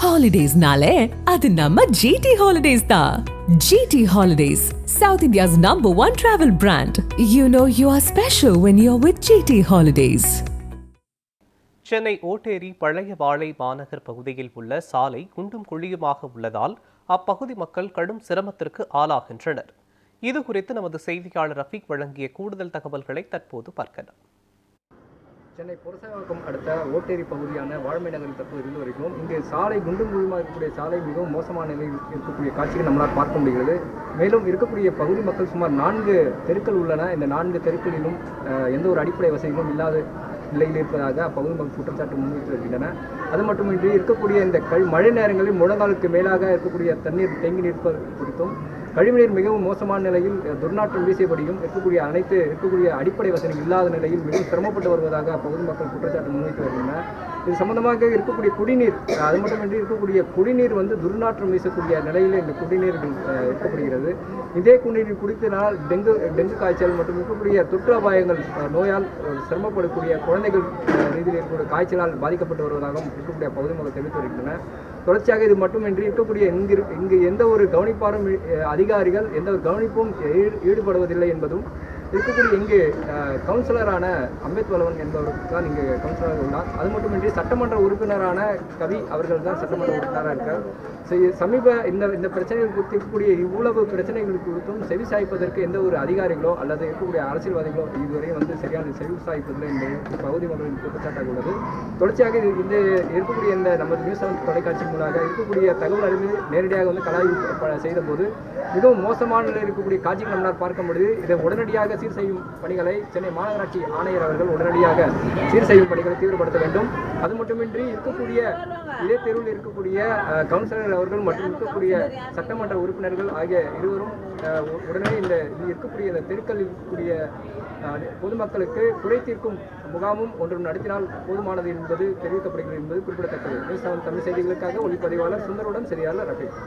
Holidays-nale, adu namma GT Holidays da. GT Holidays, South India's #1 travel brand. You know you are special when you're with GT Holidays. Chennai Otteri பழைய வாழை மாநகர் பகுதியில் உள்ள சாலை குண்டும் குழியுமாக உள்ளதால் அப்பகுதி மக்கள் கடும் சிரமத்திற்கு ஆளாகின்றனர். இது குறித்து நமது செய்தியாளர் ரஃபீக் வழங்கிய கூடுதல் தகவல்களை தற்போது பார்க்கலாம். சென்னை புரசைவாக்கம் அடுத்த ஓட்டேரி பகுதியான வாழமை நகரில் தற்போது இருந்து வருகிறோம். இங்கு சாலை குண்டும் குழியுமாக இருக்கக்கூடிய சாலை மிகவும் மோசமான நிலையில் இருக்கக்கூடிய காட்சிகள் நம்மளால் பார்க்க முடிகிறது. மேலும் இருக்கக்கூடிய பகுதி மக்கள் சுமார் 4 தெருக்கள் உள்ளன. இந்த 4 தெருக்களிலும் எந்த ஒரு அடிப்படை வசதிகளும் இல்லாத நிலையில் இருப்பதாக அப்பகுதி மக்கள் குற்றச்சாட்டு முன்வைத்து வருகின்றன. அது மட்டுமின்றி இருக்கக்கூடிய இந்த மழை நேரங்களில் முழங்காலுக்கு மேலாக இருக்கக்கூடிய தண்ணீர் தேங்கி நிற்பது குறித்தும் கழிவுநீர் மிகவும் மோசமான நிலையில் துர்நாற்றம் வீசியபடியும் இருக்கக்கூடிய அடிப்படை வசதிகள் இல்லாத நிலையில் மிகவும் சிரமப்பட்டு வருவதாக அப்பகுதி மக்கள் குற்றச்சாட்டு முன்வைத்து வருகின்றனர். இது சம்பந்தமாக இருக்கக்கூடிய குடிநீர் அது மட்டுமின்றி இருக்கக்கூடிய குடிநீர் துர்நாற்றம் வீசக்கூடிய நிலையில் இந்த குடிநீர் இருக்கப்படுகிறது. இதே குடிநீர் குடித்தனால் டெங்கு காய்ச்சல் மற்றும் இருக்கக்கூடிய தொற்று அபாயங்கள் நோயால் சிரமப்படக்கூடிய குழந்தைகள் ரீதியில் இருக்கக்கூடிய காய்ச்சலால் பாதிக்கப்பட்டு வருவதாகவும் இருக்கக்கூடிய பகுதி மக்கள் தெரிவித்து வருகின்றனர். தொடர்ச்சியாக இது மட்டுமின்றி இருக்கக்கூடிய இங்கு எந்த ஒரு கவனிப்பாரும் அதிகாரிகள் எந்த ஒரு கவனிப்பும் ஈடுபடுவதில்லை என்பதும் இருக்கக்கூடிய இங்கு கவுன்சிலரான அம்பேத் வல்லவன் என்பவருக்கு தான் இங்கு கவுன்சிலராக உள்ளார். அது மட்டுமின்றி சட்டமன்ற உறுப்பினரான கவி அவர்கள் தான் சட்டமன்ற உறுப்பினராக இருக்கார். சமீப இந்த பிரச்சனைகள் குறித்து இருக்கக்கூடிய இவ்வளவு பிரச்சனைகள் குறித்தும் செவி சாய்ப்பதற்கு எந்த ஒரு அதிகாரிகளோ அல்லது இருக்கக்கூடிய அரசியல்வாதிகளோ இதுவரை சரியான செவி சாய்ப்பதில்லை என்பது பகுதி மக்களின் குற்றச்சாட்டாக உள்ளது. தொடர்ச்சியாக இந்த இருக்கக்கூடிய இந்த நம்ம நியூஸ் 7 தொலைக்காட்சி மூலமாக இருக்கக்கூடிய தகவல் அறிவு நேரடியாக கலாய்வு செய்த போது மிகவும் மோசமான நிலையில் இருக்கக்கூடிய காட்சிகள் நம்மளால் பார்க்க முடியுது. இதை உடனடியாக சீர் செய்யும் பணிகளை சென்னை மாநகராட்சி ஆணையர் அவர்கள் உடனடியாக சீர் செய்யும் பணிகளை தீவிரப்படுத்த வேண்டும். அது மட்டுமின்றி இருக்கக்கூடிய இதே தெருவில் இருக்கக்கூடிய கவுன்சிலர் அவர்கள் மற்றும் இருக்கக்கூடிய சட்டமன்ற உறுப்பினர்கள் ஆகிய இருவரும் உடனே இந்த இருக்கக்கூடிய இந்த தெருக்களில் இருக்கக்கூடிய பொதுமக்களுக்கு குறை தீர்க்கும் முகாமும் ஒன்றும் நடத்தினால் போதுமானது என்பது தெரிவிக்கப்படுகிறது என்பது குறிப்பிடத்தக்கது. நியூஸ் 7 தமிழ் செய்திகளுக்காக ஒளிப்பதிவாளர் சுந்தருடன் செய்தியாளர் ரஃபீக்.